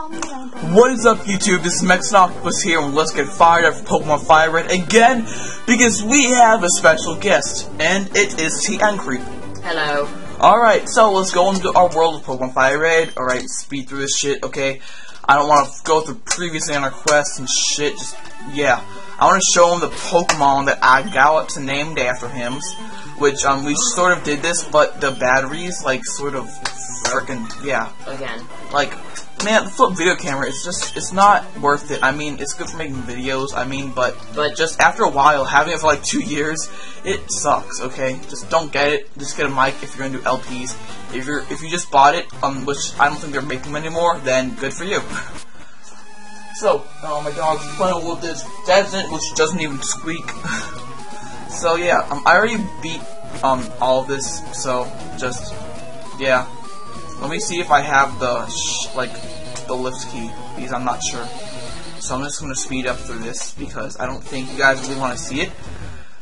What is up, YouTube? This is Octopus here, and let's get fired up for Pokemon Firered again, because we have a special guest, and it is TN Creep. Hello. Alright, so let's go into our world of Pokemon Firered. Alright, speed through this shit, okay? I don't want to go through previous on our quests and shit, just, yeah. I want to show him the Pokemon that I got to named after him, which, we sort of did this, but the batteries, like, sort of freaking, yeah. Again. Like, man, the flip video camera is just, it's not worth it. I mean, it's good for making videos, I mean, but just after a while, having it for like 2 years, it sucks, okay? Just don't get it. Just get a mic if you're gonna do LPs. If you just bought it, which I don't think they're making them anymore, then good for you. So, oh, my dog's playing with this Desert, which doesn't even squeak. So yeah, I already beat all of this, so just, yeah. Let me see if I have the the lift key, because I'm not sure. So I'm just gonna speed up through this because I don't think you guys really want to see it.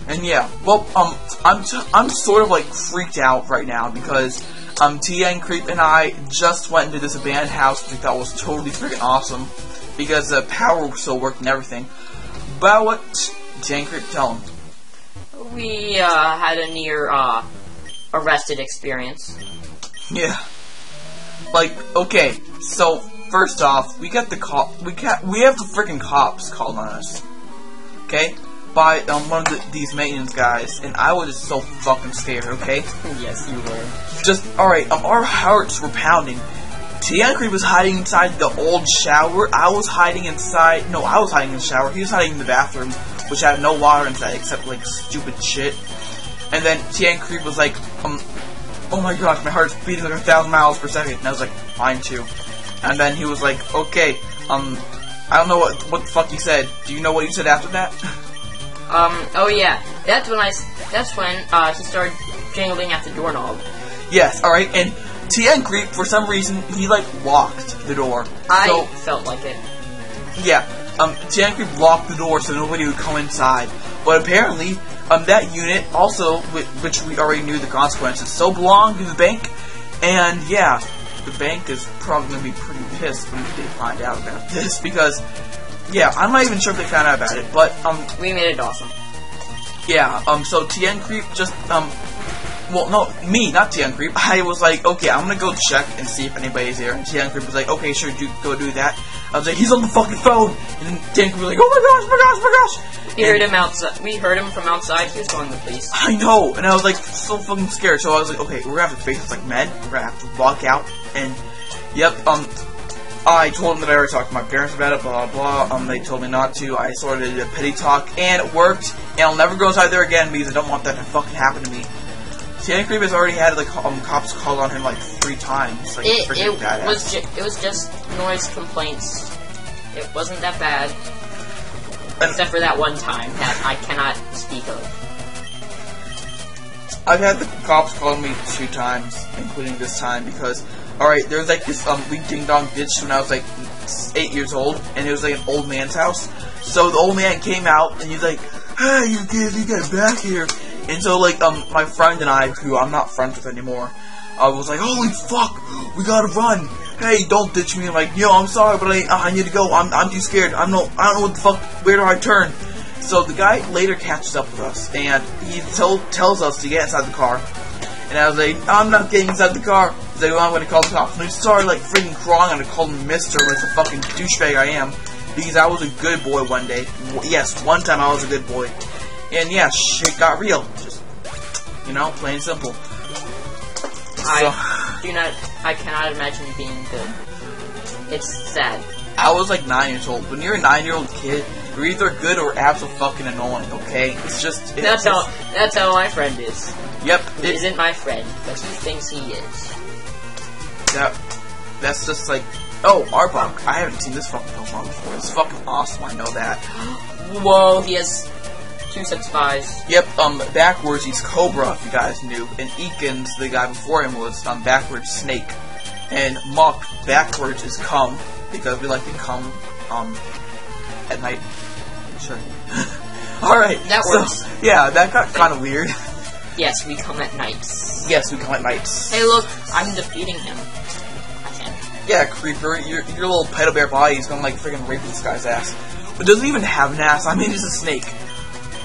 And yeah, well, I'm sort of like freaked out right now because TN Creep and I just went into this abandoned house, which we thought was totally freaking awesome because the power still worked and everything. But what? TN Creep, tell him. We had a near arrested experience. Yeah. Like, okay, so first off, we have the freaking cops called on us, okay, by one of these maintenance guys, and I was just so fucking scared, okay? Yes, you were. Just, alright, our hearts were pounding. TN Creep was hiding inside the old shower. I was hiding in the shower. He was hiding in the bathroom, which had no water inside except, like, stupid shit. And then TN Creep was like, oh my gosh, my heart's beating like 1,000 miles per second. And I was like, mine too. And then he was like, okay, I don't know what the fuck he said. Do you know what he said after that? Oh yeah. That's when he started jangling at the doorknob. Yes, alright, and TN Creep, for some reason, he like locked the door. I felt like it. Yeah, TN Creep locked the door so nobody would come inside. But apparently, that unit also, which we already knew the consequences, so belonged to the bank, and yeah, the bank is probably going to be pretty pissed when they find out about this, because, yeah, I'm not even sure if they found out about it, but, we made it awesome. Yeah, so TN Creep just, well, no, me, not TN Creep, I was like, okay, I'm going to go check and see if anybody's there, and TN Creep was like, okay, sure, go do that. I was like, he's on the fucking phone! And then TN Creep was like, oh my gosh! We heard him outside. We heard him from outside. He was calling the police. I know, and I was like so fucking scared. So I was like, okay, we're gonna have to face this like men. We're gonna have to walk out, and yep. I told them that I already talked to my parents about it. Blah blah blah. They told me not to. I sort of did a pity talk, and it worked. And I'll never go inside there again because I don't want that to fucking happen to me. TN Creep has already had like cops called on him like 3 times. Like, it was just noise complaints. It wasn't that bad. Except for that one time that I cannot speak of. I've had the cops call me 2 times, including this time, because, alright, there was like this, wee ding-dong ditch when I was like 8 years old, and it was like an old man's house. So the old man came out, and he's like, hey, you kids, you get back here. And so, like, my friend and I, who I'm not friends with anymore, I was like, holy fuck, we gotta run. Hey, don't ditch me. I'm like, yo, I'm sorry, but I need to go. I'm too scared. I don't know what the fuck. Where do I turn? So the guy later catches up with us, and he tells us to get inside the car. And I was like, I'm not getting inside the car. He's like, well, I'm gonna call the cops. And he started like freaking crawling. I'm gonna call him Mister, like the fucking douchebag I am, because I was a good boy one day. Yes, one time I was a good boy. And yeah, shit got real. Just, you know, plain and simple. I cannot imagine being good. It's sad. I was like 9 years old. When you're a 9-year-old kid, you're either good or absolutely fucking annoying, okay? It's just... That's how my friend is. Yep. He isn't my friend, but he thinks he is. That's just like... Oh, Arbok. I haven't seen this fucking Pokemon before. It's fucking awesome, I know that. Whoa, he has 2 sets of eyes. Yep, backwards he's Cobra, if you guys knew. And Eakins, the guy before him, was backwards Snake. And Muck, backwards is Cum, because we like to come, at night. Sure. Alright. That works. Yeah, that got kind of weird. Yes, we come at nights. Yes, we come at nights. Hey look, I'm defeating him. I can't. Yeah, creeper. Your little pedo bear body is gonna like freaking rape this guy's ass. It doesn't even have an ass. I mean, it's a snake.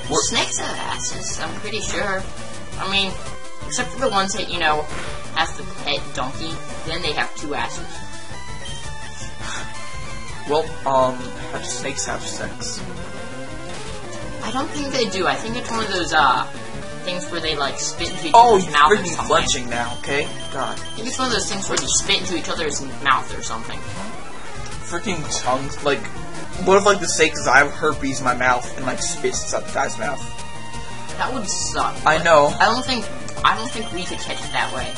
Snakes have asses, I'm pretty sure. I mean, except for the ones that, you know, have the pet donkey, then they have 2 asses. Well, how do snakes have sex? I don't think they do. I think it's one of those, things where they, like, spit into each other's mouth or something. Oh, you're flinching now, okay? God. I think it's one of those things where they spit into each other's mouth or something. Freaking tongues, like, what if, like, the snake says, I have herpes in my mouth, and, like, spits inside the guy's mouth? That would suck. I know. I don't think we could catch it that way.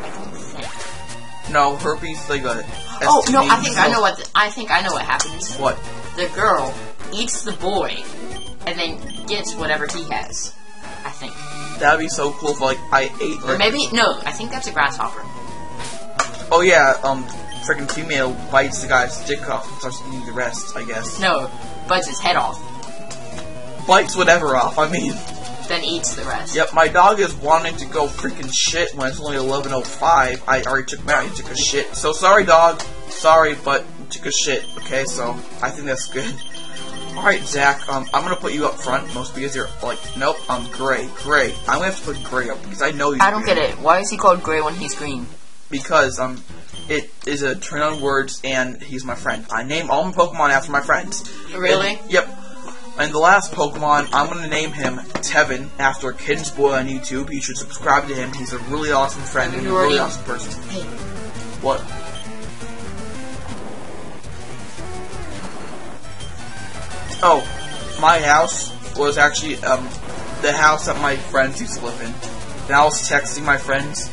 I don't think. No, herpes, like, a... Oh, no, I think I know what happens. What? The girl eats the boy, and then gets whatever he has. I think. That'd be so cool if, like, I ate, like... Or maybe, no, I think that's a grasshopper. Oh, yeah, freaking female bites the guy's dick off and starts eating the rest, I guess. No, bites his head off. Bites whatever off, I mean. Then eats the rest. Yep, my dog is wanting to go freaking shit when it's only 11:05. I already took him out, he took a shit. So, sorry, dog. Sorry, but you took a shit, okay? So, I think that's good. Alright, Zach, I'm gonna put you up front, most because you're, like, nope, Gray. I'm gonna have to put Gray up, because I know he's I don't get it. Why is he called Gray when he's green? Because, it is a turn on words, and he's my friend. I name all my Pokemon after my friends. Really? And, yep. And the last Pokemon, I'm gonna name him Tevin, after Kid's Boy on YouTube. You should subscribe to him. He's a really awesome friend and a really awesome person. Hey. What? Oh, my house was actually, the house that my friends used to live in. And I was texting my friends.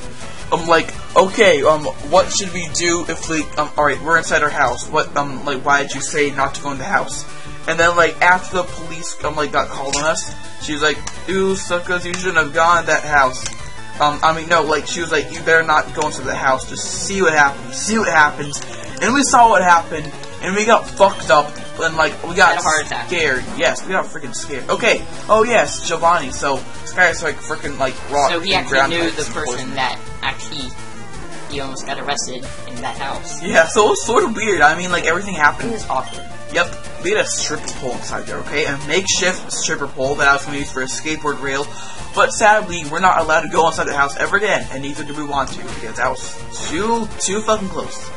I'm like, okay, what should we do if we, alright, we're inside our house. What, like, why did you say not to go in the house? And then, like, after the police, like, got called on us, she was like, ew, suckers, you shouldn't have gone to that house. No, like, she was like, you better not go into the house, just see what happens, And we saw what happened, and we got fucked up, and, like, we got a heart attack. Scared. Yes, we got freaking scared. Okay, oh yes, Giovanni, so, this guy's, like, freaking, like, rock. So he actually knew the person that actually, he almost got arrested in that house. Yeah, so it was sort of weird. I mean, like, everything happened. It was awkward. Yep, we had a stripper pole inside there, okay? A makeshift stripper pole that I was going to use for a skateboard rail. But sadly, we're not allowed to go inside the house ever again, and neither do we want to, because that was too fucking close.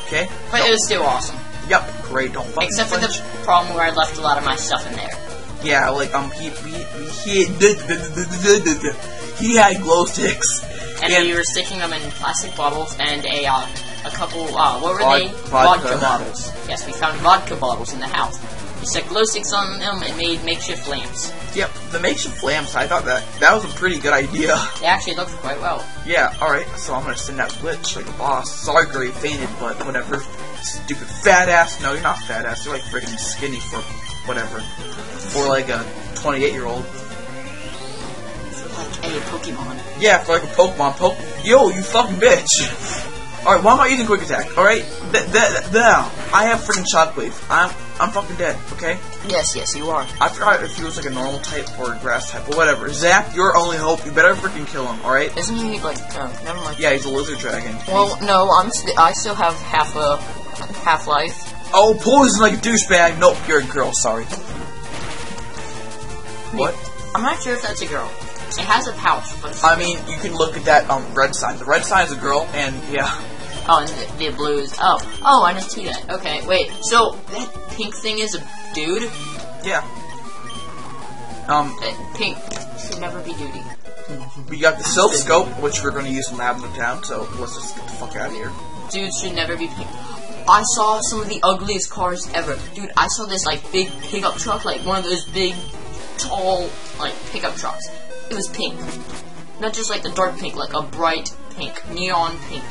Okay? But it was still awesome. Yep, great, don't fucking Except for the problem where I left a lot of my stuff in there. Yeah, like, he had glow sticks. And we were sticking them in plastic bottles and a couple, what were they? Vodka bottles. Yes, we found vodka bottles in the house. We stuck glow sticks on them and made makeshift lamps. Yep, the makeshift lamps, I thought that was a pretty good idea. They actually looked quite well. Yeah, alright, so I'm gonna send that glitch like a boss. Sorry, Gray fainted, but whatever. Stupid fat ass. No, you're not fat ass. You're like freaking skinny for whatever. For like a 28-year-old. For like a Pokemon. Yeah, for like a Pokemon. Yo, you fucking bitch. Alright, why am I using Quick Attack? Alright? I have freaking Shockwave. I'm fucking dead, okay? Yes, you are. I forgot if he was like a normal type or a grass type, but whatever. Zach, your only hope. You better freaking kill him, alright? Isn't he like, oh, never mind. Yeah, he's a lizard dragon. Well, no, I still have half-life. Oh, poison like a douchebag. Nope, you're a girl, sorry. What? I'm not sure if that's a girl. It has a pouch, but I mean, you can look at that red sign. The red sign is a girl, and yeah. Oh, and the blue is... Oh, I didn't see that. Okay, wait. So, that pink thing is a dude? Yeah. Pink should never be duty. We got the Silk Scope, which we're going to use in Lavender Town, so let's just get the fuck out of here. Dudes should never be pink. I saw some of the ugliest cars ever. Dude, I saw this, like, big pickup truck, like, one of those big, tall, like, pickup trucks. It was pink. Not just, like, the dark pink, like a bright pink. Neon pink.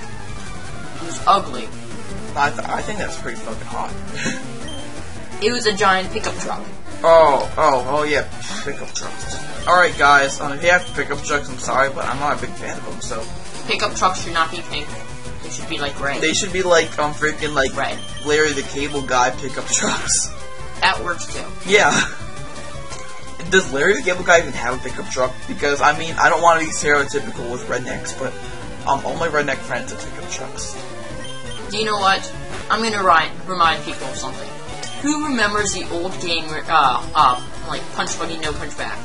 It was ugly. I think that's pretty fucking hot. It was a giant pickup truck. Oh, yeah, pickup trucks. Alright, guys, if you have pickup trucks, I'm sorry, but I'm not a big fan of them, so... Pickup trucks should not be pink. They should be, like, gray. They should be, like, freaking, like, red. Larry the Cable Guy pickup trucks. That works, too. Yeah. Does Larry the Cable Guy even have a pickup truck? Because, I mean, I don't want to be stereotypical with rednecks, but all my redneck friends have pickup trucks. Do you know what? I'm gonna remind people of something. Who remembers the old game, like Punch Buggy, No Punch Back?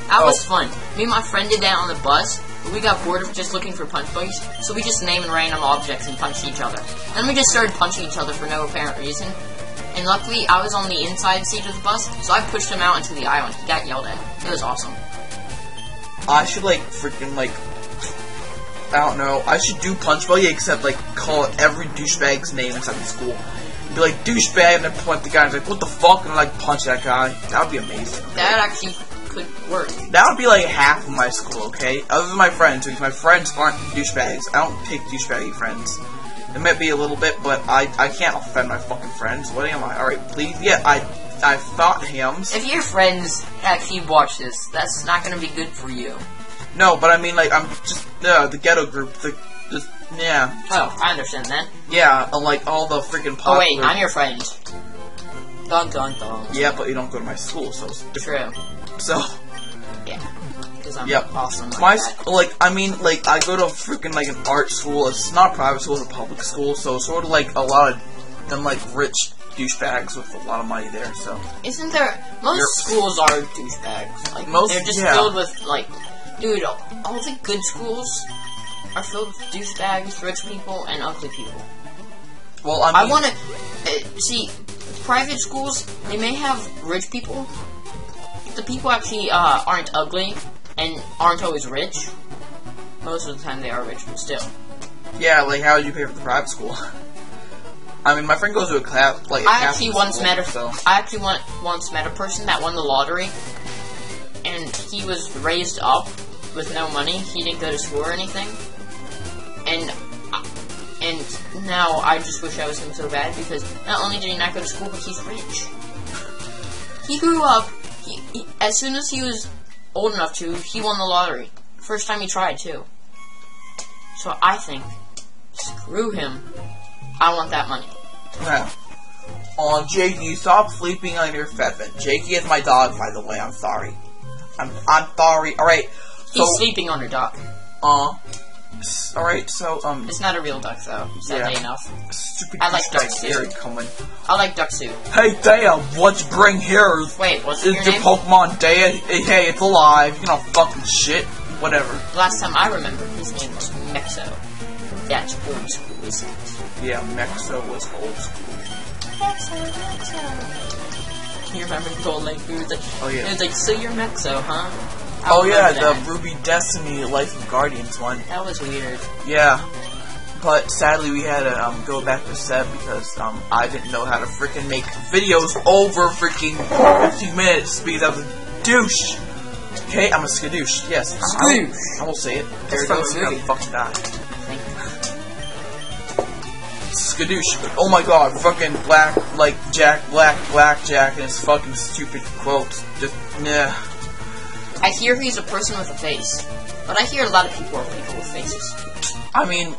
That was fun. Me and my friend did that on the bus, but we got bored of just looking for punch buggies, so we just named random objects and punched each other. Then we just started punching each other for no apparent reason. And luckily, I was on the inside seat of the bus, so I pushed him out into the aisle and he got yelled at. It was awesome. I should, like, freaking, like, I don't know. I should do Punch Buggy, except, like, call every douchebag's name inside the school. Be like, douchebag, and then point the guy and like, what the fuck? And, like, punch that guy. That would be amazing. That actually could work. That would be, like, half of my school, okay? Other than my friends, because my friends aren't douchebags. I don't pick douchebaggy friends. It might be a little bit, but I can't offend my fucking friends. What am I? Alright, please. Yeah, I thought hams. If your friends actually watch this, that's not gonna be good for you. No, but I mean, like, I'm just, the ghetto group, yeah. Oh, I understand that. Yeah, like, all the freaking popular... Oh wait, I'm your friend. Dun dun dun. Yeah, but you don't go to my school, so it's different. True. So... Yeah. Because I'm yep. awesome like my that. Like, I mean, like, I go to freaking, like, an art school. It's not a private school, it's a public school, so it's sort of like a lot of them, like, rich douchebags with a lot of money there, so... Isn't there... Most schools are douchebags. Like, most, they're just filled with, like... Dude, all the good schools are filled with douchebags, rich people, and ugly people. Well, I mean... I wanna... see, private schools, they may have rich people, but the people actually aren't ugly and aren't always rich. Most of the time they are rich, but still. Yeah, like, how did you pay for the private school? I mean, my friend goes to a class, like, I actually once met once met a person that won the lottery, and he was raised up with no money. He didn't go to school or anything, and now I just wish I was him so bad, because not only did he not go to school, but he's rich. He grew up, as soon as he was old enough to, he won the lottery. First time he tried, too. So I think, screw him. I want that money. Yeah. Jakey, stop sleeping on your bed. Jakey is my dog, by the way. I'm sorry. I'm sorry. Alright. So, he's sleeping on her duck. Alright, so, It's not a real duck, though, sadly enough. Stupid I like duck soup. soup. I like duck soup. Hey, Dea, what you bring here? Wait, what's your name? Pokemon Dea? Hey, it's alive. You know, fucking shit. Whatever. Last time I remember, his name was Mexo. That's old school, isn't it? Yeah, Mexo was old school. Mexo. You remember the Gold Lake? He was like, oh yeah. He was like, so you're Mexo, huh? Oh yeah, the Ruby Destiny Life of Guardians one. That was weird. Yeah. But sadly we had to go back to Seb because I didn't know how to freaking make videos over freaking 15 minutes because I was a douche. Okay, I'm a skadoosh. Yes. Skadoosh. I will say it. There it goes. How fucking die. Skadoosh. Oh my god, fucking blackjack and his fucking stupid quotes. Just nah. I hear he's a person with a face, but I hear a lot of people are people with faces. I mean,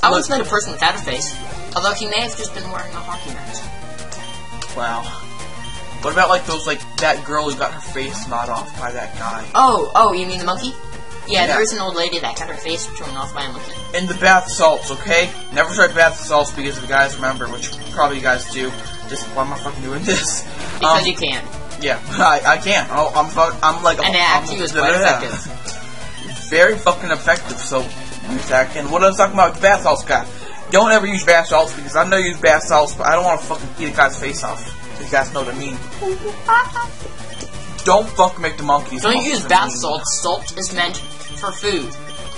I once met a person without a face, although he may have just been wearing a hockey mask. Wow. What about like those that girl who got her face gnawed off by that guy? Oh, you mean the monkey? Yeah, there is an old lady that got her face torn off by a monkey. In the bath salts, okay? Never tried bath salts because if you guys remember, which probably you guys do. Just why am I fucking doing this? Because you can. Yeah, I can't. I'm like. And it actually was quite effective. Very fucking effective. So, and what I was talking about bath salts, guys. Don't ever use bath salts because I know you use bath salts, but I don't want to fucking eat a guy's face off. You guys know what I mean. Don't fucking make the monkeys. Don't use bath salt. Salt is meant for food.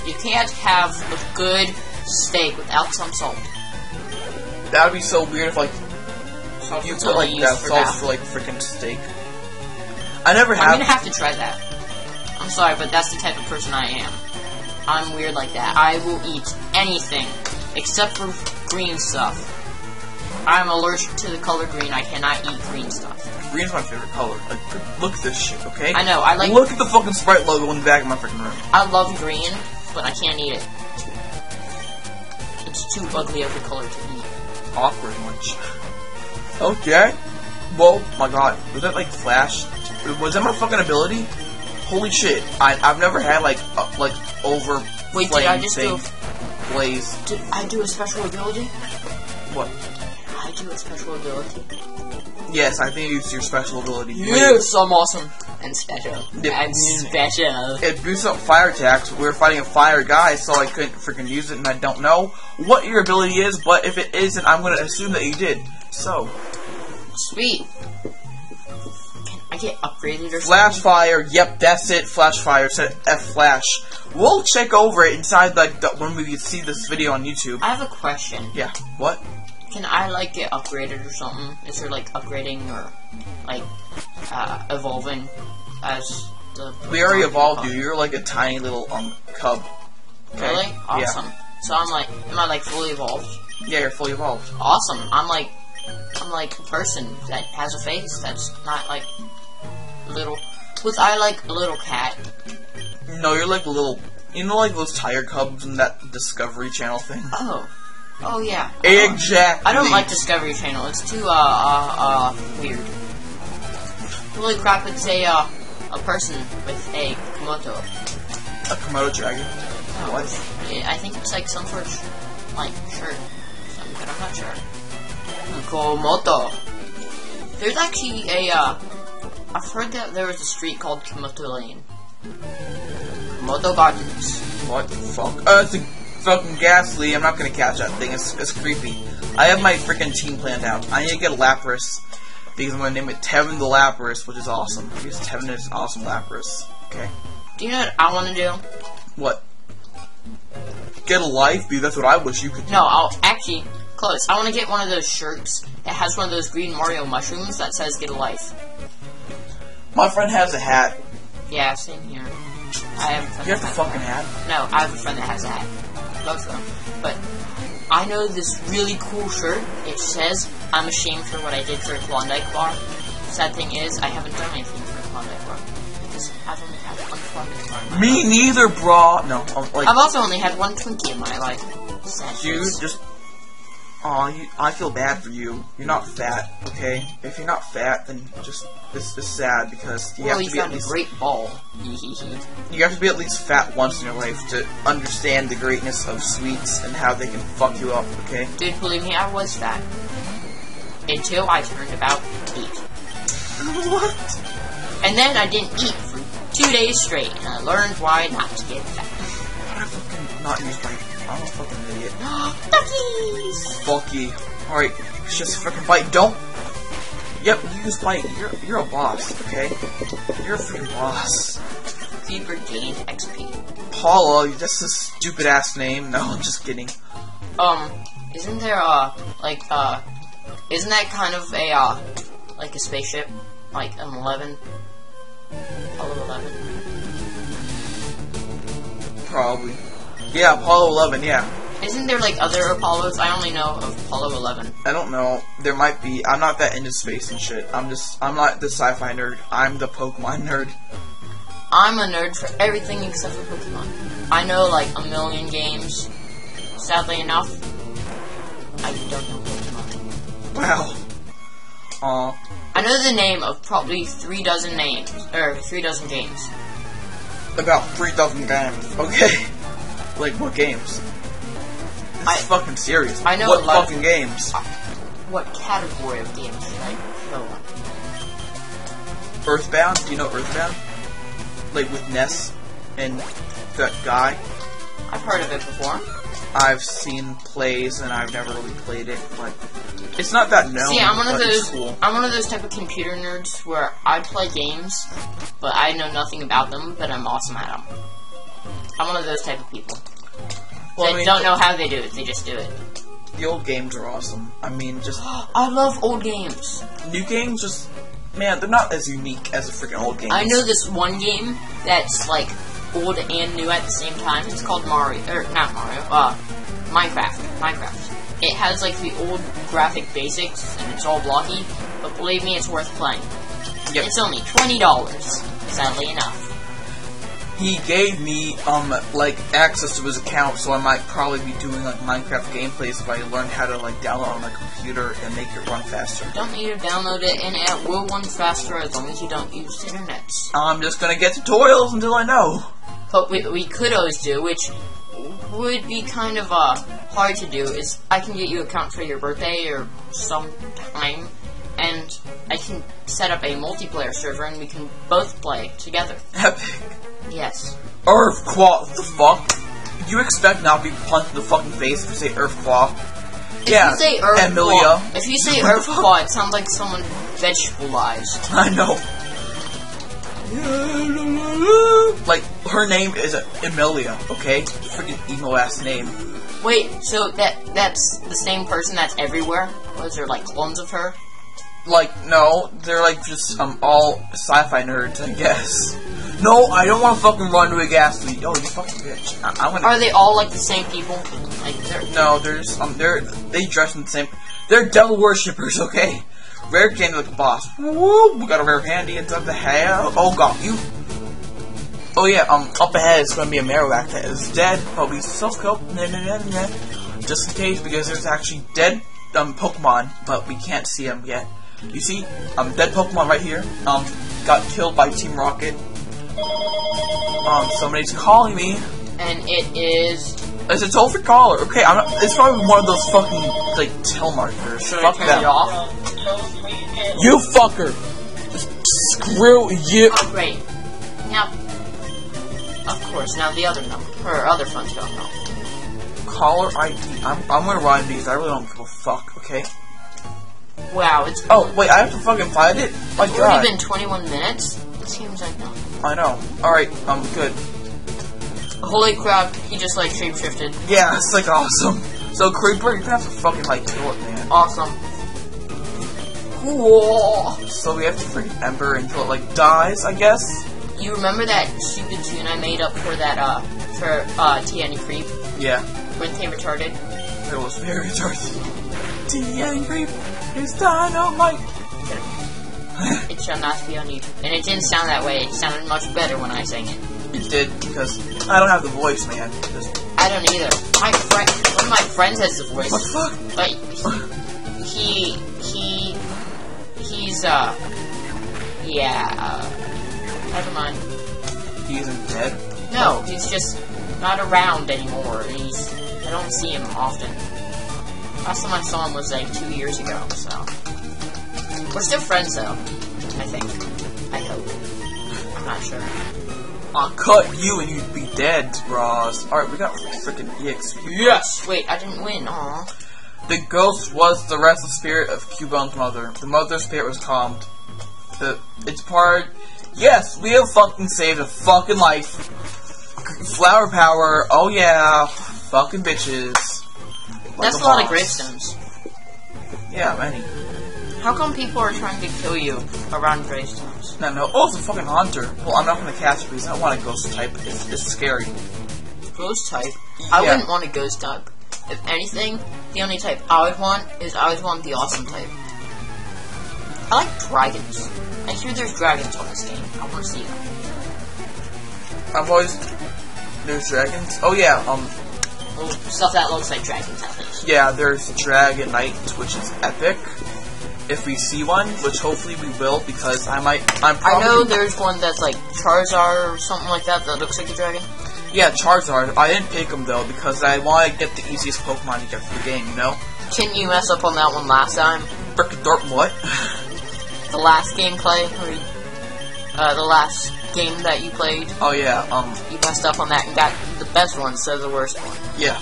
You can't have a good steak without some salt. That would be so weird if you put bath salts for freaking steak. I never have. I'm gonna have to try that. I'm sorry, but that's the type of person I am. I'm weird like that. I will eat anything except for green stuff. I'm allergic to the color green. I cannot eat green stuff. Green's my favorite color. Look at this shit, okay? I know. I like. Look at the fucking Sprite logo in the back of my freaking room. I love green, but I can't eat it. It's too ugly of a color to eat. Awkward much. Okay. Whoa, my god. Was that Flash? Was that my fucking ability? Holy shit. I've never had over Wait, did I just thing. go blaze. Did I do a special ability? What? Did I do a special ability? Yes, I think it's your special ability. Yes, I'm awesome. And special. Yep. And special. It boosts up fire attacks. We were fighting a fire guy, so I couldn't freaking use it, and I don't know what your ability is, but if it isn't, I'm gonna assume that you did. So. Sweet. Can I get upgraded or something? Flash fire, yep, that's it, flash fire, said F flash. We'll check over it inside, like, when we see this video on YouTube. I have a question. Yeah, what? Can I, like, get upgraded or something? Is there, like, upgrading or, like, evolving as the... We already evolved you, you're like a tiny little, cub. Okay? Really? Awesome. Yeah. So I'm like, am I, like, fully evolved? Yeah, you're fully evolved. Awesome. I'm like a person that has a face that's not, like, little... Was I, like, a little cat? No, you're like a little... You know, like those tiger cubs in that Discovery Channel thing? Oh. Oh, yeah. Exactly. I don't like Discovery Channel. It's too, weird. Holy crap, it's a person with a Komodo. A Komodo dragon? Oh, What? I think it's like some sort of, like, shirt. But I'm not sure. Komodo. There's actually I've heard that there was a street called Komodo Lane. Komodo Gardens. What the fuck? It's a fucking ghastly. I'm not gonna catch that thing. It's creepy. I have my freaking team planned out. I need to get a Lapras because I'm gonna name it Tevin the Lapras, which is awesome. Because Tevin is an awesome Lapras. Okay. Do you know what I want to do? What? Get a life, dude. That's what I wish you could do. No, I'll actually close. I want to get one of those shirts that has one of those green Mario mushrooms that says "Get a life." My friend has a hat. Yeah, same here. I have a friend. You have the fucking hat? No, I have a friend that has a hat. Both of them. But I know this really cool shirt. It says, "I'm ashamed for what I did for Klondike Bar." Sad thing is, I haven't done anything for Klondike Bar. Because I've only had one Klondike Bar in my Me life. neither, brah. No, like... I've also only had one Twinkie in my life. Sad Dude, face. just... Aw, I feel bad for you. You're not fat, okay? If you're not fat, then just... This is sad because you Well, have you to be at found a least... great ball. You have to be at least fat once in your life to understand the greatness of sweets and how they can fuck you up, okay? Dude, believe me, I was fat. Until I turned about 8. What? And then I didn't eat for 2 days straight, and I learned why not to get fat. How did I fucking not use my... I'm a fucking idiot. Duckies! Fucky. Alright, it's just a freaking bite. Don't... Yep, you use bite. You're a boss, okay? You're a freaking boss. Fever gained XP. Paula, that's a stupid ass name. No, I'm just kidding. Isn't there, isn't that kind of a, like a spaceship? Like an 11? Apollo 11? Probably. Yeah, Apollo 11, yeah. Isn't there, like, other Apollos? I only know of Apollo 11. I don't know. There might be. I'm not that into space and shit. I'm not the sci-fi nerd. I'm the Pokemon nerd. I'm a nerd for everything except for Pokemon. I know, like, a million games. Sadly enough, I don't know Pokemon. Wow. Aw. I know the name of probably 3 dozen names, or 3 dozen games. About 3,000 games. Okay. Like, what games? This is fucking serious. I know what a lot fucking games? What category of games should I go on? Earthbound? Do you know Earthbound? Like, with Ness and that guy? I've heard of it before. I've seen plays and I've never really played it, but it's not that known. See, I'm one of but those. it's cool. I'm one of those type of computer nerds where I play games, but I know nothing about them, but I'm awesome at them. I'm one of those type of people. Well, They I mean, don't know how they do it; they just do it. the old games are awesome. I mean, just I love old games. new games, just man, they're not as unique as the freaking old games. I know this one game that's like old and new at the same time. It's called Mario, or not Mario, Minecraft. Minecraft. It has like the old graphic basics, and it's all blocky. But believe me, it's worth playing. Yep. It's only $20, sadly enough. He gave me like access to his account, so I might probably be doing like Minecraft gameplays if I learn how to like download on my computer and make it run faster. You don't need to download it, and it will run faster as long as you don't use the internet. I'm just gonna get tutorials until I know. But we could always do, which would be kind of hard to do is I can get you an account for your birthday or sometime, and I can set up a multiplayer server and we can both play together. Epic. Yes. Earth Claw. What the fuck? You expect not to be punched in the fucking face if you say Earth Claw? If you say Earth Amelia. Claw, if you say Earth Claw, it sounds like someone vegetabilized. I know. Like, her name is Amelia, okay? Freaking emo ass name. Wait, so that's the same person that's everywhere? Was there like clones of her? Like, no, they're like just all sci-fi nerds, I guess. No, I don't want to fucking run to a gas leak. Oh, you fucking bitch. I'm gonna. Are they all like the same people? Like No, they dress in the same. They're devil worshippers, okay? Rare candy like a boss. Woo! We got a rare candy inside the hell. Oh god, you. Oh yeah, up ahead is gonna be a Marowak that is dead. Probably self-kill. Just in case, because there's actually dead Pokemon, but we can't see them yet. You see, dead Pokemon right here. Got killed by Team Rocket. Somebody's calling me. And it is. It's a toll-free caller. Okay, it's probably one of those fucking like telemarketers. Fuck turn that. it off? You fucker. Screw you. Oh great. Now, of course. Now the other number, or other phone number. Caller ID. I'm gonna run these. I really don't give a fuck. Okay. Wow, it's. Oh wait, I have to fucking find it. My It's god. already been 21 minutes. It seems like no. I know. All right. Good. Holy crap! He just like shapeshifted. Yeah, it's like awesome. So Creeper, you're gonna have to fucking like kill it, man. Awesome. Cool. So we have to freaking Ember until it like dies, I guess. You remember that stupid tune I made up for that TN Creep? Yeah. When they retarded? It was very retarded. TN Creep is dynamite. It shall not be on YouTube. And it didn't sound that way. It sounded much better when I sang it. It did, because I don't have the voice, man. I don't either. One of my friends has the voice. What the fuck? But he's never mind. He isn't dead? No, he's just not around anymore. I don't see him often. Last time I saw him was like 2 years ago, so. We're still friends though, I think. I hope. I'm not sure. I'll cut you and you'd be dead, bros. Alright, we got freaking EXP. Yes! Wait, I didn't win, aw. The ghost was the restless spirit of Cubone's mother. The mother's spirit was calmed. Its part. Yes, we have fucking saved a fucking life. Flower power. Oh yeah. Fucking bitches. That's a lot of gravestones. Yeah, many. How come people are trying to kill you around gravestones? No. Oh, it's a fucking hunter. Well, I'm not gonna catch it because I don't want a ghost type. It's scary. Ghost type? Yeah. I wouldn't want a ghost type. If anything, the only type I would want is I would want the awesome type. I like dragons. I hear there's dragons on this game. I want to see them. There's dragons? Oh yeah, Well, stuff that looks like dragons at least. yeah, there's Dragon Knight, which is epic. If we see one, which hopefully we will, because I'm probably... I know there's one that's like Charizard or something like that looks like a dragon. Yeah, Charizard. I didn't pick him though, because I want to get the easiest Pokemon to get for the game, you know? Can you mess up on that one last time? Frickin' Dorp, what? The last gameplay? The last game that you played? Oh yeah, You messed up on that and got the best one instead of the worst one. yeah.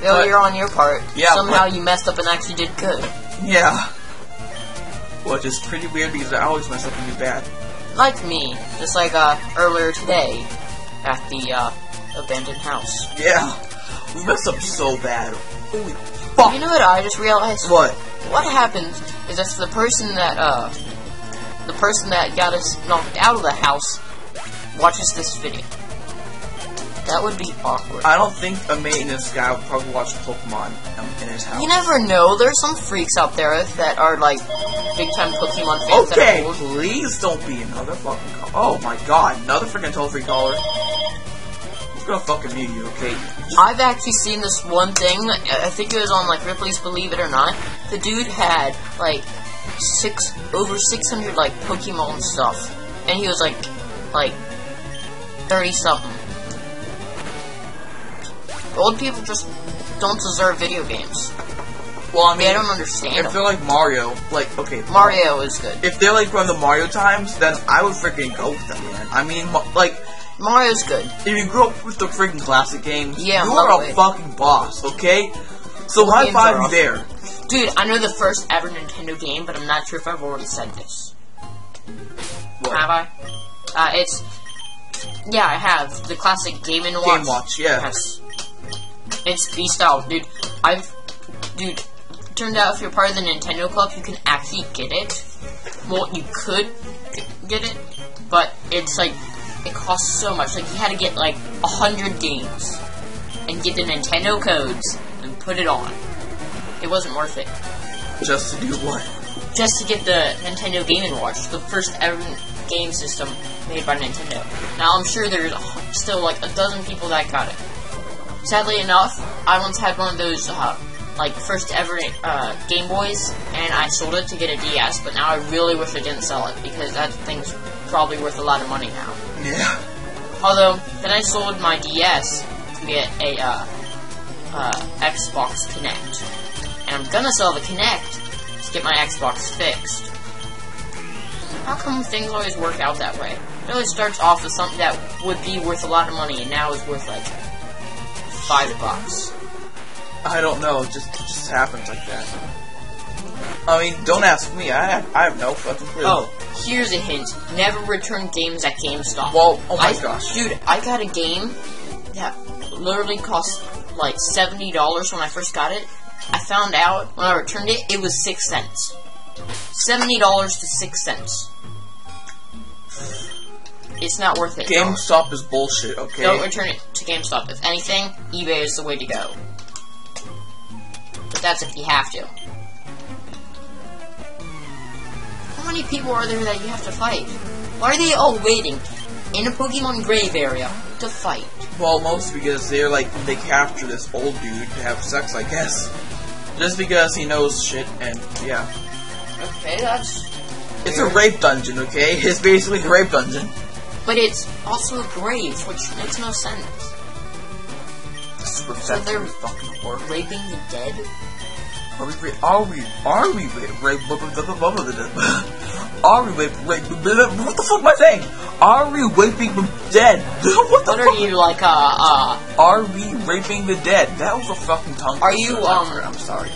Failure on your part. Yeah, Somehow you messed up and actually did good. Yeah. Which is pretty weird because I always mess up and do bad. Like me. Just like, earlier today at the, abandoned house. Yeah. We messed up so bad. Holy fuck. You know what I just realized? What? What happens is if the person that got us knocked out of the house watches this video. That would be awkward. I don't think a maintenance guy would probably watch Pokemon in his house. You never know. There's some freaks out there that are like big-time Pokemon fans. Okay, that are please don't be another fucking call. Oh my god, another freaking toll-free caller. He's gonna fucking mute you, okay? I've actually seen this one thing. I think it was on like Ripley's Believe It or Not. The dude had like over 600 like Pokemon stuff, and he was like 30 something. Old people just don't deserve video games. Well, I mean, I don't understand if them. they're like Mario, like, okay. Mario is good. If they're like from the Mario times, then I would freaking go with them, man. I mean, like, Mario's good. if you grew up with the freaking classic games, Yeah, you are a fucking boss, okay? So high five you there. Dude, I know the first ever Nintendo game, but I'm not sure if I've already said this. What? Have I? Yeah, I have. The classic Game & Watch. Game Watch, yeah. Yes. It's B-style, dude. Dude, turned out if you're part of the Nintendo Club, you can actually get it. Well, you could get it, but it's like, it costs so much. Like, you had to get like 100 games and get the Nintendo codes and put it on. It wasn't worth it. Just to do what? Just to get the Nintendo Game & Watch, the first ever game system made by Nintendo. Now, I'm sure there's still like a dozen people that got it. Sadly enough, I once had one of those, like, first ever Game Boys, and I sold it to get a DS, but now I really wish I didn't sell it, because that thing's probably worth a lot of money now. Yeah. Although, then I sold my DS to get a Xbox Kinect. And I'm gonna sell the Kinect to get my Xbox fixed. How come things always work out that way? It always starts off with something that would be worth a lot of money, and now is worth like $5. I don't know, it just happens like that. I mean, don't ask me, I have no fucking clue. Oh, here's a hint. Never return games at GameStop. Well, oh my gosh. Dude, I got a game that literally cost like $70 when I first got it. I found out when I returned it, it was 6 cents. $70 to 6 cents. It's not worth it. GameStop is bullshit, okay? Don't return it to GameStop. If anything, eBay is the way to go. But that's if you have to. How many people are there that you have to fight? Why are they all waiting in a Pokemon Grave area to fight? Well, mostly because they capture this old dude to have sex, I guess. Just because he knows shit, and yeah. Okay, that's... It's a rape dungeon, okay? It's basically a rape dungeon. But it's also a grave, which makes no sense. So they're fucking horrible. Raping the dead? Are we raping what the fuck am I saying? Are we raping the dead? What the fuck? Are you like, Are we raping the dead? That was a fucking tongue twister. Are you, I'm sorry. I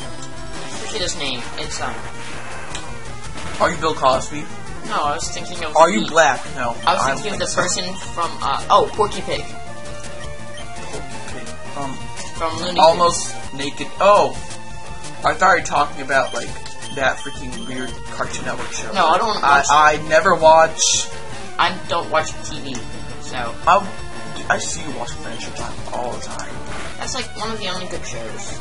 forget his name. It's, Are you Bill Cosby? No, I was thinking of... Are you black? No. I was thinking of the person from, oh, Porky Pig. From Looney Tunes. Almost Naked. Oh! I thought you were talking about, like, that freaking weird Cartoon Network show. No, I don't watch... I never watch... I don't watch TV, so... I see you watch Adventure Time all the time. That's, like, one of the only good shows.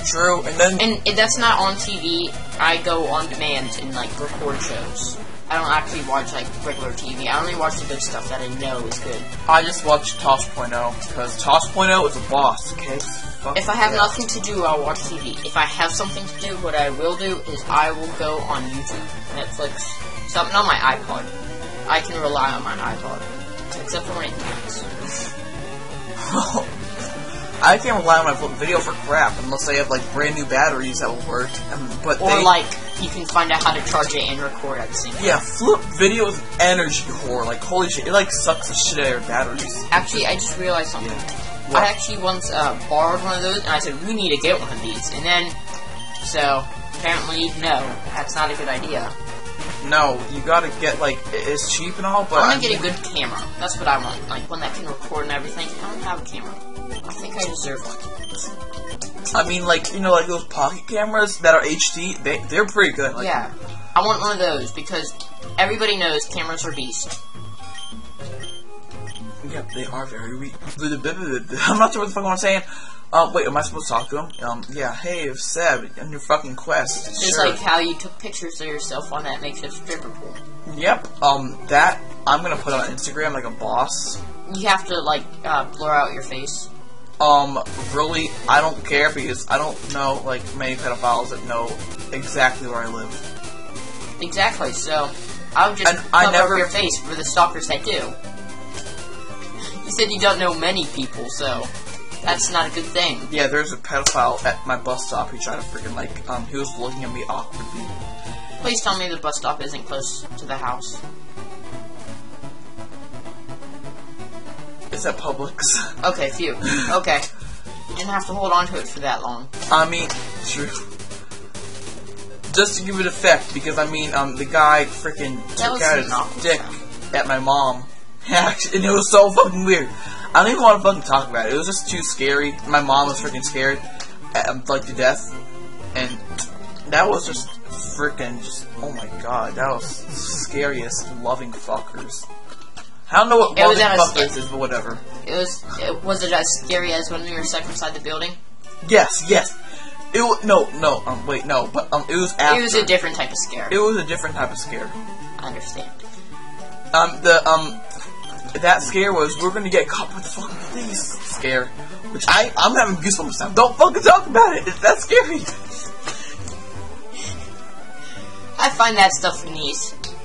True, and then... And if that's not on TV, I go on demand and, like, record shows. I don't actually watch, like, regular TV. I only watch the good stuff that I know is good. I just watch Toss.0, because Toss.0 is a boss, okay? If I have nothing to do, I'll watch TV. If I have something to do, what I will do is I will go on YouTube, Netflix, something on my iPod. I can rely on my iPod. Except for when it dies. I can't rely on my video for crap unless I have like brand new batteries that will work. Or like you can find out how to charge it and record at the same time. Yeah, flip video is energy whore. Like holy shit, it like sucks the shit out of your batteries. Actually, I just realized something. What? I actually once borrowed one of those, and I said we need to get one of these, and then apparently no, that's not a good idea. No, you gotta get like it's cheap and all, but I want to get a good camera. That's what I want, like one that can record and everything. I don't have a camera. I think I deserve one. I mean, like, you know, like those pocket cameras that are HD, they're pretty good. Like, yeah, I want one of those because everybody knows cameras are beast. Yep, they are very weak. I'm not sure what the fuck I'm saying. Wait, am I supposed to talk to him? Yeah, hey, Seb, on your fucking quest. It's sure. like how you took pictures of yourself on that makeshift stripper pool. Yep, that, I'm gonna put on Instagram like a boss. You have to, like, blur out your face. Really, I don't care because I don't know, like, many pedophiles that know exactly where I live. Exactly, so I would just cover your face for the stalkers that do. You said you don't know many people, so That's not a good thing. Yeah, there's a pedophile at my bus stop. He tried to freaking like, he was looking at me awkwardly. Please tell me the bus stop isn't close to the house. It's at Publix. Okay, phew. Okay. Didn't have to hold on to it for that long. I mean, true. Just to give it effect, because I mean, the guy freaking took out his dick at my mom. And it was so fucking weird. I don't even want to fucking talk about it. It was just too scary. My mom was freaking scared, like to death. And that was just freaking oh my god, that was scariest loving fuckers. I don't know what loving fuckers is, but whatever. Was it as scary as when we were stuck inside the building? Yes. It was, wait, no, but, it was after. It was a different type of scare. It was a different type of scare. I understand. That scare was, we're gonna get caught with the fucking police scare. Which I'm having goosebumps now. Don't fucking talk about it. It's that scary. I find that stuff neat.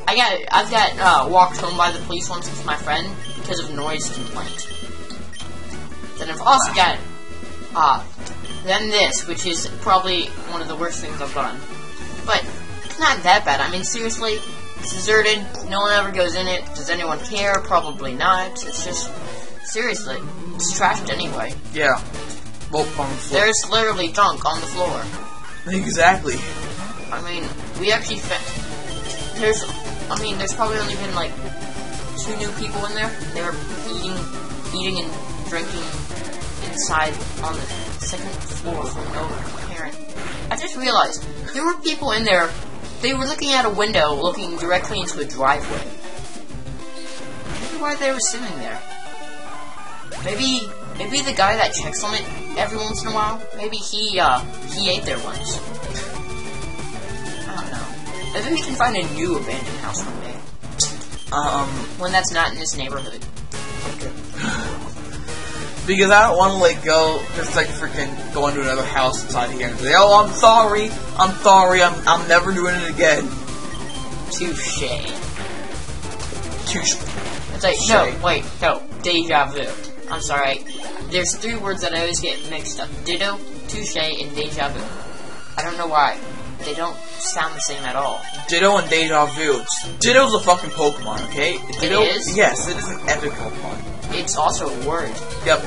I've got walked home by the police once with my friend because of noise complaint. Then I've also got, then this, which is probably one of the worst things I've done. But it's not that bad. I mean, seriously, it's deserted. No one ever goes in it. Does anyone care? Probably not. It's just, seriously, it's trashed anyway. Yeah. Well, on the floor. There's literally junk on the floor. Exactly. I mean, we actually there's probably only been like 2 new people in there. They were eating and drinking inside on the 2nd floor from no parent. I just realized there were people in there. They were looking out a window, looking directly into a driveway. I wonder why they were sitting there. Maybe the guy that checks on it every once in a while. Maybe he ate there once. Maybe we can find a new abandoned house one day. One that's not in this neighborhood. Okay. Because I don't want to, like, just, like, freaking go into another house inside here and say, oh, I'm sorry, I'm never doing it again. Touche. It's like, no, deja vu. I'm sorry. There's 3 words that I always get mixed up. Ditto, touche, and deja vu. I don't know why. They don't sound the same at all. Ditto and Deja Vu. Ditto's a fucking Pokemon, okay? Ditto, it is? Yes, it is an epic Pokemon. It's also a word. Yep,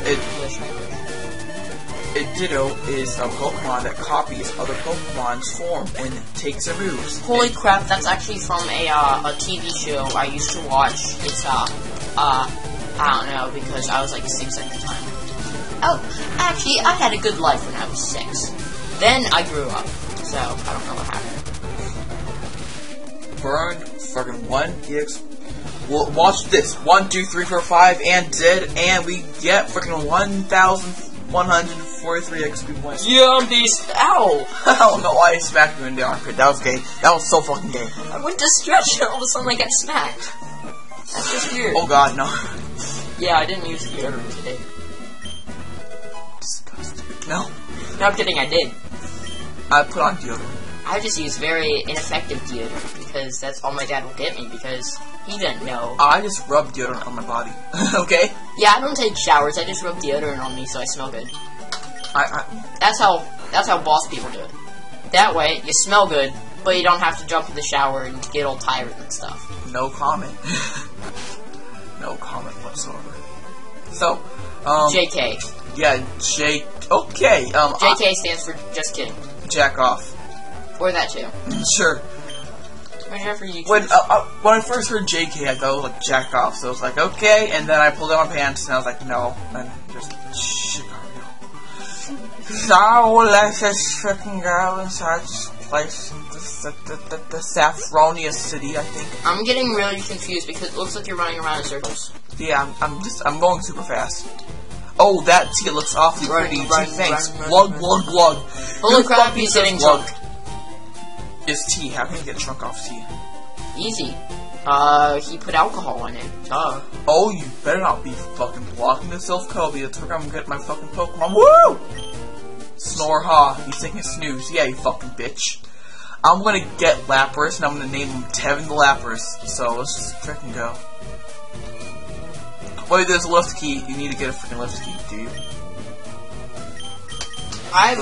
Ditto is a Pokemon that copies other Pokemon's form and takes their moves. Holy crap, that's actually from a TV show I used to watch. It's, I don't know, because I was like 6 at the time. Oh, actually, I had a good life when I was 6. Then I grew up. So, I don't know what happened. Burned fucking 1 EX. Well, watch this. 1, 2, 3, 4, 5, and dead, and we get freaking 1,143 XP points. Yeah, beast. Ow! I don't know why I smacked you in the armpit. That was gay. That was so fucking gay. I went to stretch and all of a sudden I got smacked. That's just weird. Oh god, no. Yeah, I didn't use deodorant today. Disgusting. No. No, I'm kidding, I did. I put on deodorant. I just use very ineffective deodorant because that's all my dad will get me because he didn't know. I just rub deodorant on my body. Okay? Yeah, I don't take showers. I just rub deodorant on me so I smell good. That's how boss people do it. That way, you smell good, but you don't have to jump in the shower and get all tired and stuff. No comment. No comment whatsoever. So, JK. Yeah, okay. JK stands for just kidding. Jack off. Or that too. Sure. Whichever you choose. When I first heard JK, I thought it was like jack off, so I was like, okay, and then I pulled down my pants, and I was like, no, and just, Chicago. So, let's just freaking go inside this place, the Saffronia City, I think. I'm getting really confused because it looks like you're running around in circles. Yeah, I'm going super fast. Oh, that tea looks awfully pretty. Thanks. Glug, glug, glug. Holy crap, he's getting drunk. It's tea. How can you get drunk off tea? Easy. He put alcohol in it. Duh. Oh, you better not be fucking blocking the self-Kobe. That's where I'm gonna get my fucking Pokemon. Woo! Snore ha. He's taking a snooze. Yeah, you fucking bitch. I'm gonna get Lapras, and I'm gonna name him Tevin the Lapras. So, let's just frickin' go. Wait, there's a lift key. You need to get a freaking lift key, do you? I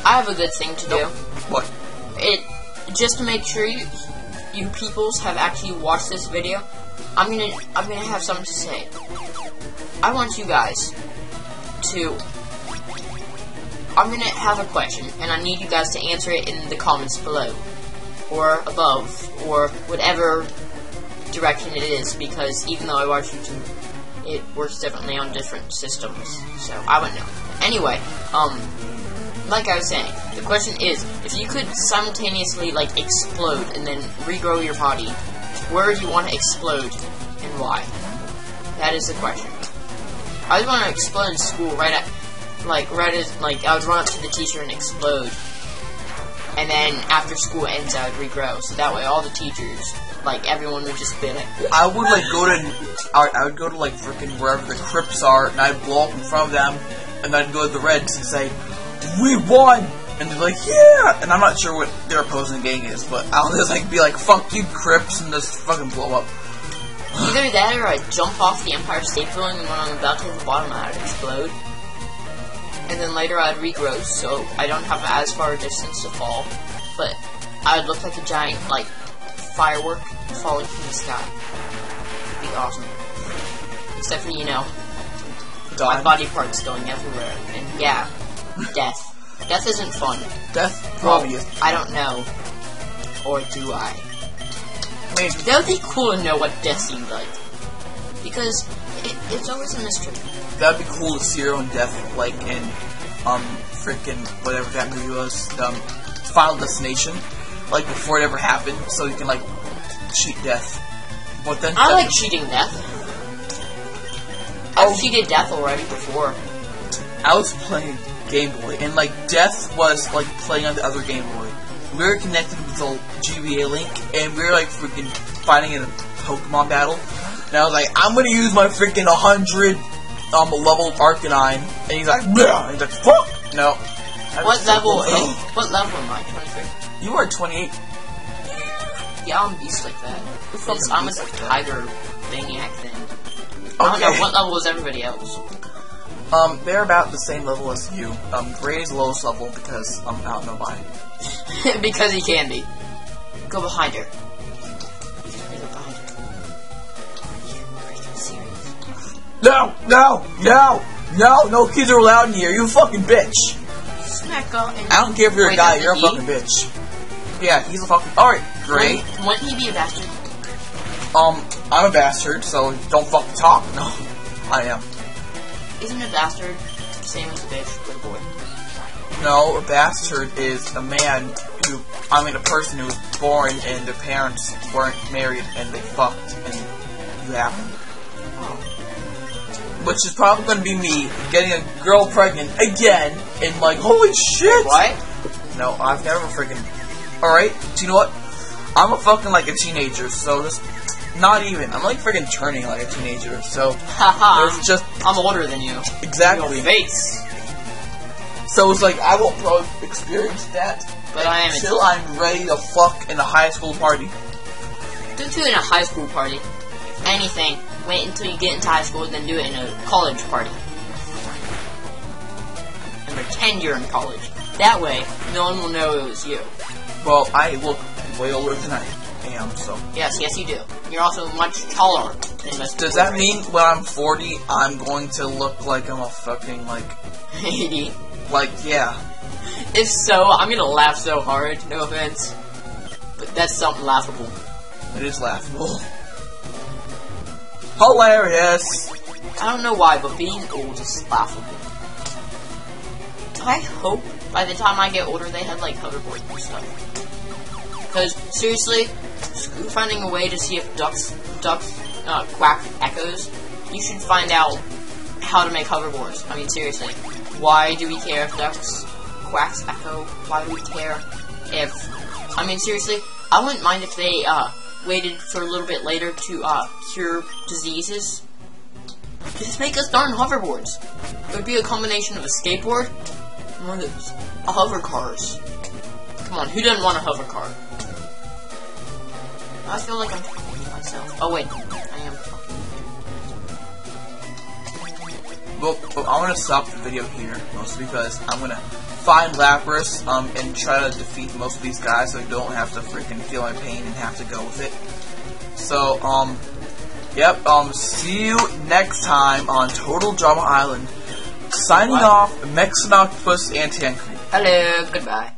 have a good thing to do. What? Just to make sure you peoples have actually watched this video. I'm gonna have something to say. I want you guys to. I'm gonna have a question, and I need you guys to answer it in the comments below, or above, or whatever direction it is. Because even though I watch YouTube, it works differently on different systems, so I wouldn't know. Anyway, like I was saying, the question is, if you could simultaneously, like, explode and then regrow your body, where do you want to explode, and why? That is the question. I would want to explode in school right as, I would run up to the teacher and explode. And then, after school ends, I would regrow, so that way all the teachers, like, everyone would just be like... I would, like, I would go to, like, freaking wherever the Crips are, and I'd blow up in front of them, and then I'd go to the Reds and say, "We won!" And they're like, "Yeah!" And I'm not sure what their opposing gang is, but I'll just, like, be like, "Fuck you, Crips," and just fucking blow up. Either that, or I'd jump off the Empire State Building, and when I'm about to hit the bottom, I'd explode. And then later I'd regrow, so I don't have as far a distance to fall. But I would look like a giant, like, firework falling from the sky. It'd be awesome. Except for, you know, my body parts going everywhere. And yeah, death. Death isn't fun. Death probably is. I don't know. Or do I? Maybe. That would be cool to know what death seemed like. Because it's always a mystery. That'd be cool to see your own death, like in, freaking, whatever that movie was, Final Destination. Like, before it ever happened, so you can, like, cheat death. But then... I like cheating death. I've cheated death already before. I was playing Game Boy, and, like, death was, like, playing on the other Game Boy. We were connected with the GBA link, and we were, like, freaking fighting in a Pokemon battle. And I was like, I'm gonna use my freaking 100... level Arcanine, and he's like, "Bleh!" He's like, "Fuck!" No. What level am I? 23? You are 28. Yeah, I'm beast like that. Since I'm a tiger maniac thing. Okay. I don't know, what level is everybody else? They're about the same level as you. Gray is lowest level because, I don't know why. Because he can be. Go behind her. No kids are allowed in here, you fucking bitch. I don't care if you're a guy, you're a fucking bitch. Yeah, he's a fucking... Alright, great. Wouldn't he be a bastard? I'm a bastard, so don't fucking talk. No, I am. Isn't a bastard the same as a bitch or a boy? No, a bastard is a man who... a person who was born and their parents weren't married and they fucked and you happened. Which is probably going to be me getting a girl pregnant again and like, holy shit! What? No, I've never freaking... Alright, do you know what? I'm a fucking like a teenager, so this... Not even. I'm like freaking turning like a teenager, so... Haha. There's just... I'm older than you. Exactly. Your face. So it's like, I won't probably experience that but I am until I'm ready to fuck in a high school party. Don't do it in a high school party. If anything, wait until you get into high school, then do it in a college party. And pretend you're in college. That way, no one will know it was you. Well, I look way older than I am, so... Yes, you do. You're also much taller than most Does that mean when I'm 40, I'm going to look like I'm a fucking, like... 80? Like, yeah. If so, I'm gonna laugh so hard, no offense. But that's something laughable. It is laughable. Hilarious! I don't know why, but being old is laughable. I hope by the time I get older they have like hoverboards and stuff. Because seriously, finding a way to see if ducks quack echoes, you should find out how to make hoverboards. I mean seriously, why do we care if ducks quacks echo? Why do we care if... I mean seriously, I wouldn't mind if they waited for a little bit later to cure diseases. Just make us darn hoverboards. It would be a combination of a skateboard and one of those hover cars. Come on, who doesn't want a hover car? I feel like I'm talking to myself. Oh wait, I am talking. Well, I'm gonna stop the video here, mostly because I'm gonna find Lapras, and try to defeat most of these guys so I don't have to freaking feel my pain and have to go with it. So, yep, see you next time on Total Drama Island. Signing off, Mexan Octopus and Tancrete. Hello, goodbye.